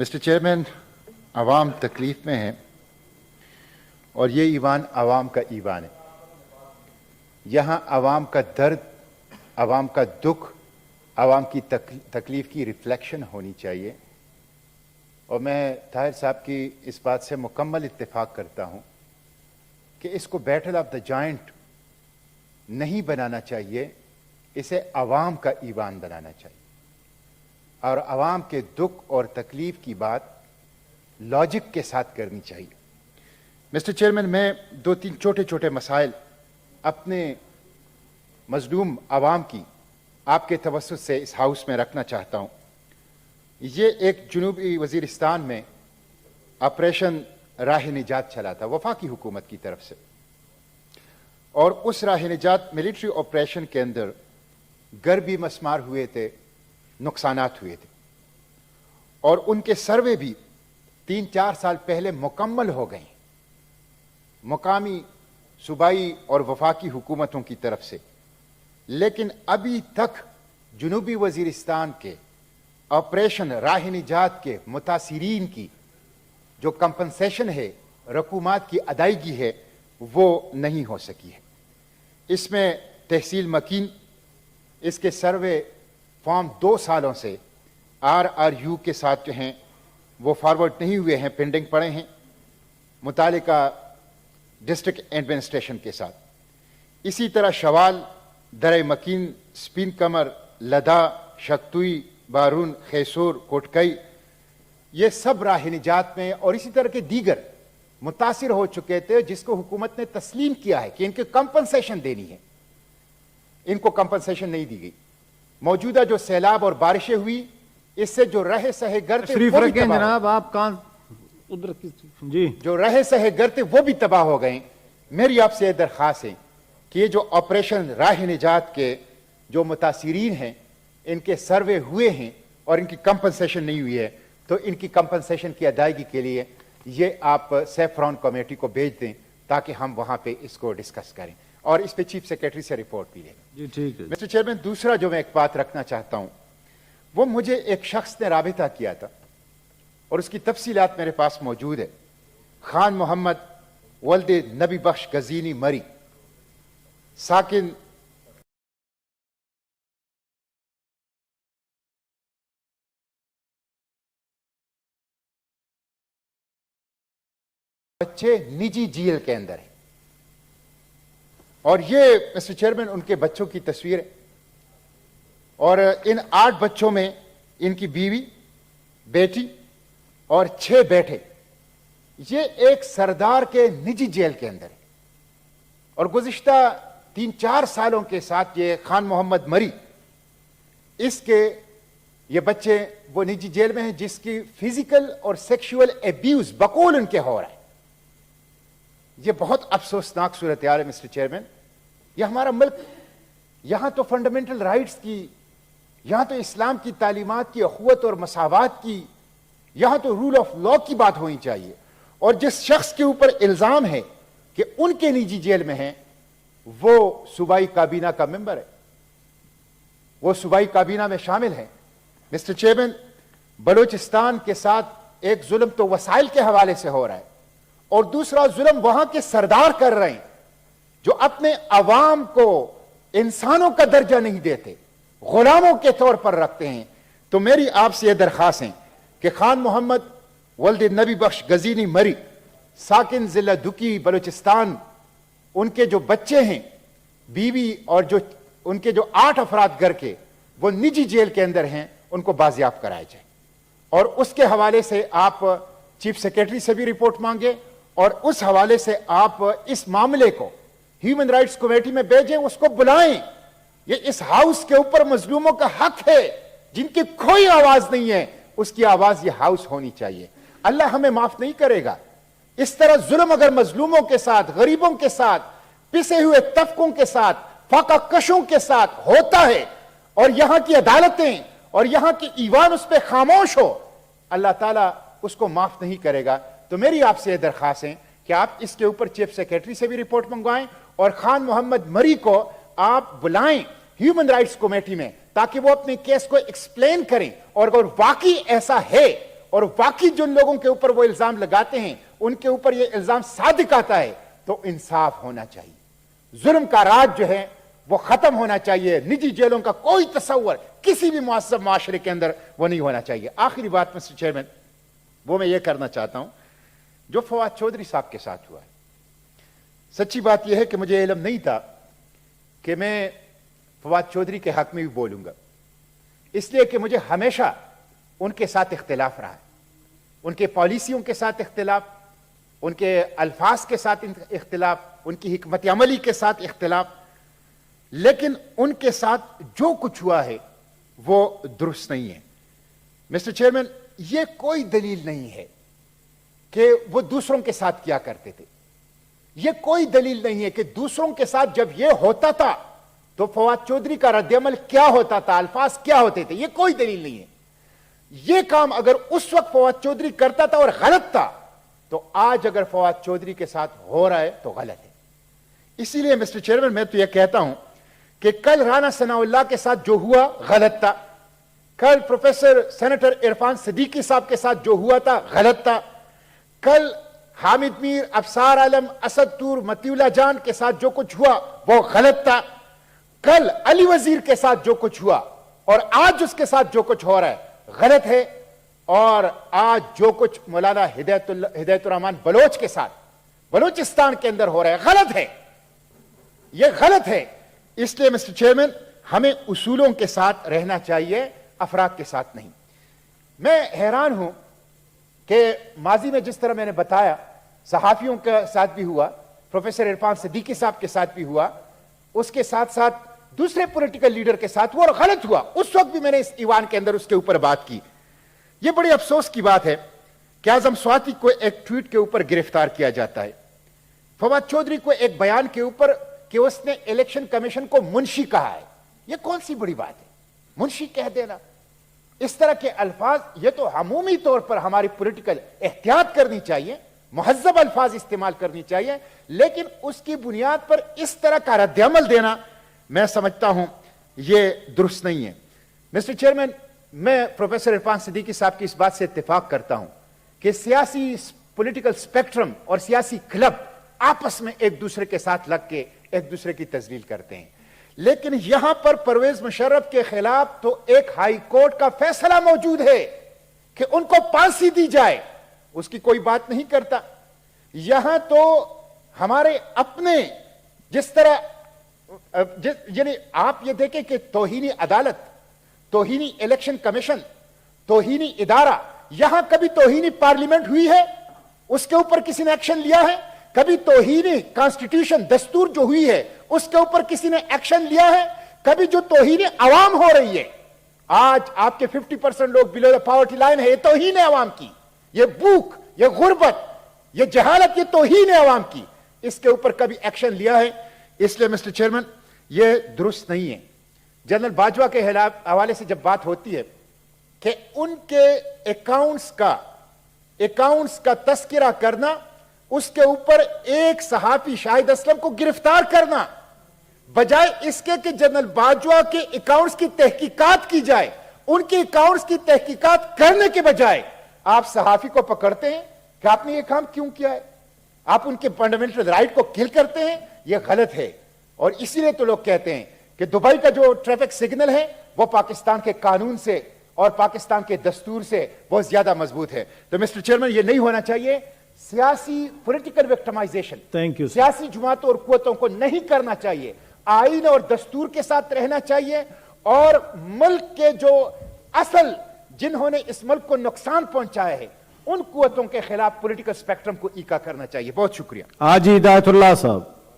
Mister chairman, عوام تکلیف میں ہے اور یہ ایوان عوام کا ایوان ہے۔ یہاں عوام کا درد، عوام کا دکھ، عوام کی تکلیف کی ریفلیکشن ہونی چاہیے، اور میں طاہر صاحب کی اس بات سے مکمل اتفاق کرتا ہوں کہ اس کو بیٹل آف دا جائنٹ نہیں بنانا چاہیے، اسے عوام کا ایوان بنانا چاہیے، اور عوام کے دکھ اور تکلیف کی بات لاجک کے ساتھ کرنی چاہیے۔ مسٹر چیئرمین، میں دو تین چھوٹے چھوٹے مسائل اپنے مظلوم عوام کی آپ کے توسط سے اس ہاؤس میں رکھنا چاہتا ہوں۔ یہ ایک جنوبی وزیرستان میں آپریشن راہ نجات چلا تھا وفاقی حکومت کی طرف سے، اور اس راہ نجات ملٹری آپریشن کے اندر گھر بھی مسمار ہوئے تھے، نقصانات ہوئے تھے، اور ان کے سروے بھی 3-4 سال پہلے مکمل ہو گئے مقامی، صوبائی اور وفاقی حکومتوں کی طرف سے، لیکن ابھی تک جنوبی وزیرستان کے آپریشن راہ نجات کے متاثرین کی جو کمپنسیشن ہے، رقومات کی ادائیگی ہے، وہ نہیں ہو سکی ہے۔ اس میں تحصیل مکین، اس کے سروے فارم 2 سالوں سے RRU کے ساتھ جو ہیں وہ فارورڈ نہیں ہوئے ہیں، پینڈنگ پڑے ہیں متعلقہ ڈسٹرکٹ ایڈمنسٹریشن کے ساتھ۔ اسی طرح شوال، درہ مکین، سپین کمر، لدا، شکتوئی، بارون، خیسور، کوٹکئی، یہ سب راہ نجات میں اور اسی طرح کے دیگر متاثر ہو چکے تھے، جس کو حکومت نے تسلیم کیا ہے کہ ان کی کمپنسیشن دینی ہے، ان کو کمپنسیشن نہیں دی گئی۔ موجودہ جو سیلاب اور بارشیں ہوئی، اس سے جو رہے سہے گھر تھے شریف وہ بھی رکھیں تباہ، جناب، آپ کہاں ادھر جی جو رہے سہے گھر تھے وہ بھی تباہ ہو گئے۔ میری آپ سے یہ درخواست ہے کہ یہ جو آپریشن راہ نجات کے جو متاثرین ہیں، ان کے سروے ہوئے ہیں اور ان کی کمپنسیشن نہیں ہوئی ہے، تو ان کی کمپنسیشن کی ادائیگی کے لیے یہ آپ سیفران کمیٹی کو بھیج دیں تاکہ ہم وہاں پہ اس کو ڈسکس کریں، اور اس پہ چیف سیکریٹری سے رپورٹ بھی لیں۔ جی ٹھیک ہے۔ مسٹر چیئرمین، دوسرا جو میں ایک بات رکھنا چاہتا ہوں، وہ مجھے ایک شخص نے رابطہ کیا تھا اور اس کی تفصیلات میرے پاس موجود ہے۔ خان محمد ولد نبی بخش غزینی مری، ساکن بچے نجی جیل کے اندر ہیں، اور یہ مسٹر چیئرمین ان کے بچوں کی تصویر ہے، اور ان 8 بچوں میں ان کی بیوی، بیٹی اور 6 بیٹے، یہ ایک سردار کے نجی جیل کے اندر ہے، اور گزشتہ 3-4 سالوں کے ساتھ یہ خان محمد مری، اس کے یہ بچے وہ نجی جیل میں ہیں، جس کی فزیکل اور سیکشول ایبیوز بقول ان کے ہو رہا ہے۔ یہ بہت افسوسناک صورتحال ہے مسٹر چیئرمین۔ یہ ہمارا ملک، یہاں تو فنڈامنٹل رائٹس کی، یہاں تو اسلام کی تعلیمات کی، اخوت اور مساوات کی، یہاں تو رول آف لا کی بات ہونی چاہیے، اور جس شخص کے اوپر الزام ہے کہ ان کے نجی جیل میں ہیں، وہ صوبائی کابینہ کا ممبر ہے، وہ صوبائی کابینہ میں شامل ہیں۔ مسٹر چیئرمین، بلوچستان کے ساتھ ایک ظلم تو وسائل کے حوالے سے ہو رہا ہے، اور دوسرا ظلم وہاں کے سردار کر رہے ہیں، جو اپنے عوام کو انسانوں کا درجہ نہیں دیتے، غلاموں کے طور پر رکھتے ہیں۔ تو میری آپ سے یہ درخواست ہے کہ خان محمد ولد نبی بخش غزینی مری، ساکن ضلع دکی، بلوچستان، ان کے جو بچے ہیں، بیوی، اور جو ان کے جو 8 افراد گھر کے وہ نجی جیل کے اندر ہیں، ان کو بازیاب کرایا جائے، اور اس کے حوالے سے آپ چیف سیکریٹری سے بھی رپورٹ مانگے، اور اس حوالے سے آپ اس معاملے کو ہیومن رائٹس کمیٹی میں بھیجیں، اس کو بلائیں۔ یہ اس ہاؤس کے اوپر مظلوموں کا حق ہے، جن کی کوئی آواز نہیں ہے، اس کی آواز یہ ہاؤس ہونی چاہیے۔ اللہ ہمیں معاف نہیں کرے گا۔ اس طرح ظلم اگر مظلوموں کے ساتھ، غریبوں کے ساتھ، پسے ہوئے طبقوں کے ساتھ، فاقہ کشوں کے ساتھ ہوتا ہے، اور یہاں کی عدالتیں اور یہاں کی ایوان اس پہ خاموش ہو، اللہ تعالیٰ اس کو معاف نہیں کرے گا۔ تو میری آپ سے یہ درخواست ہے کہ آپ اس کے اوپر چیف سیکریٹری سے بھی رپورٹ منگوائیں، اور خان محمد مری کو آپ بلائیں ہیومن رائٹس کمیٹی میں، تاکہ وہ اپنے کیس کو ایکسپلین کریں، اور اگر واقعی ایسا ہے और वाकई जिन लोगों के ऊपर वो इल्जाम लगाते हैं उनके ऊपर ये इल्जाम सादिक आता है तो इंसाफ होना चाहिए, जुल्म का राज जो है वो खत्म होना चाहिए। निजी जेलों का कोई तस्वर किसी भी मुअस्सब माशरे के अंदर वो नहीं होना चाहिए। आखिरी बात मिस्टर चेयरमैन वो मैं ये करना चाहता हूं, जो फवाद चौधरी साहब के साथ हुआ है, सच्ची बात यह है कि मुझे इल्म नहीं था कि मैं फवाद चौधरी के हक में भी बोलूंगा, इसलिए कि मुझे हमेशा उनके साथ इख्तिलाफ रहा है, उनके पॉलिसियों के साथ इख्तिलाफ, उनके अल्फाज के साथ इख्तिलाफ, उनकी हिकमत अमली के साथ इख्तिलाफ, लेकिन उनके साथ जो कुछ हुआ है वो दुरुस्त नहीं है। मिस्टर चेयरमैन, ये कोई दलील नहीं है कि वो दूसरों के साथ क्या करते थे, ये कोई दलील नहीं है कि दूसरों के साथ जब ये होता था तो फवाद चौधरी का रद्दअमल क्या होता था, अल्फाज क्या होते थे, ये कोई दलील नहीं है। ये काम अगर उस वक्त फवाद चौधरी करता था और गलत था तो आज अगर फवाद चौधरी के साथ हो रहा है तो गलत है। इसीलिए मिस्टर चेयरमैन मैं तो यह कहता हूं कि कल राना सनाउल्लाह के साथ जो हुआ गलत था, कल प्रोफेसर सेनेटर इरफान सिद्दीकी साहब के साथ जो हुआ था गलत था, कल हामिद मीर, अफसार आलम, असद तूर, मतीउल्लाह जान के साथ जो कुछ हुआ वो गलत था, कल अली वजीर के साथ जो कुछ हुआ और आज उसके साथ जो कुछ हो रहा है गलत है, और आज जो कुछ मौलाना हिदायतुर रहमान बलोच के साथ बलोचिस्तान के अंदर हो रहा है गलत है, यह गलत है। इसलिए मिस्टर चेयरमैन हमें उसूलों के साथ रहना चाहिए, अफराद के साथ नहीं। मैं हैरान हूं कि माजी में जिस तरह मैंने बताया सहाफियों के साथ भी हुआ, प्रोफेसर इरफान सिद्दीकी साहब के साथ भी हुआ, उसके साथ साथ दूसरे पॉलिटिकल लीडर के साथ हुआ और गलत हुआ। उस वक्त भी मैंने इस ईवान के अंदर उसके ऊपर बात की। यह बड़ी अफसोस की बात है कि आजम स्वाति को एक ट्वीट के ऊपर गिरफ्तार किया जाता है, फवाद चौधरी को एक बयान के ऊपर कि उसने इलेक्शन कमीशन को मुंशी कहा है। यह कौन सी बड़ी बात है, मुंशी कह देना, इस तरह के अल्फाज, यह तो अमूमी तौर पर हमारी पॉलिटिकल एहतियात करनी चाहिए, मुहज्जब अल्फाज इस्तेमाल करनी चाहिए, लेकिन उसकी बुनियाद पर इस तरह का रद्दअमल देना मैं समझता हूं यह दुरुस्त नहीं है। मिस्टर चेयरमैन, मैं प्रोफेसर इरफान सिद्दीकी साहब की इस बात से इत्तेफाक करता हूं कि सियासी पॉलिटिकल स्पेक्ट्रम और सियासी क्लब आपस में एक दूसरे के साथ लग के एक दूसरे की तजलील करते हैं, लेकिन यहां पर परवेज मुशर्रफ के खिलाफ तो एक हाई कोर्ट का फैसला मौजूद है कि उनको फांसी दी जाए, उसकी कोई बात नहीं करता। यहां तो हमारे अपने जिस तरह यानी आप ये देखें कि तौहीनी अदालत, तौहीनी इलेक्शन कमीशन, तौहीनी इदारा, यहां कभी तौहीनी पार्लियामेंट हुई है उसके ऊपर किसी ने एक्शन लिया है? कभी तौहीनी कॉन्स्टिट्यूशन दस्तूर जो हुई है उसके ऊपर किसी ने एक्शन लिया है? कभी जो तौहीनी अवाम हो रही है, आज आपके 50% लोग बिलो द पॉवर्टी लाइन है, ये तौहीन है अवाम की, ये भूख, ये गुर्बत, ये जहालत, ये तौहीन है अवाम की, इसके ऊपर कभी एक्शन लिया है? इसलिए मिस्टर चेयरमैन ये दुरुस्त नहीं है। जनरल बाजवा के हवाले से जब बात होती है कि उनके अकाउंट्स का तस्करा करना, उसके ऊपर एक सहाफी शाहिद असलम को गिरफ्तार करना, बजाय इसके कि जनरल बाजवा के अकाउंट्स की तहकीकात की जाए, उनके अकाउंट्स की तहकीकात करने के बजाय आप सहाफी को पकड़ते हैं कि आपने ये काम क्यों किया है, आप उनके फंडामेंटल राइट को किल करते हैं, यह गलत है। और इसीलिए तो लोग कहते हैं कि दुबई का जो ट्रैफिक सिग्नल है वो पाकिस्तान के कानून से और पाकिस्तान के दस्तूर से बहुत ज्यादा मजबूत है। तो मिस्टर चेयरमैन ये नहीं होना चाहिए, सियासी पॉलिटिकल विक्टिमाइजेशन, थैंक यू, सियासी जमातों और कुव्वतों को नहीं करना चाहिए, आईन और दस्तूर के साथ रहना चाहिए, और मुल्क के जो असल जिन्होंने इस मुल्क को नुकसान पहुंचाया है उन कुव्वतों के खिलाफ पॉलिटिकल स्पेक्ट्रम को ईका करना चाहिए। बहुत शुक्रिया। हाजी हिदायतुल्लाह साहब।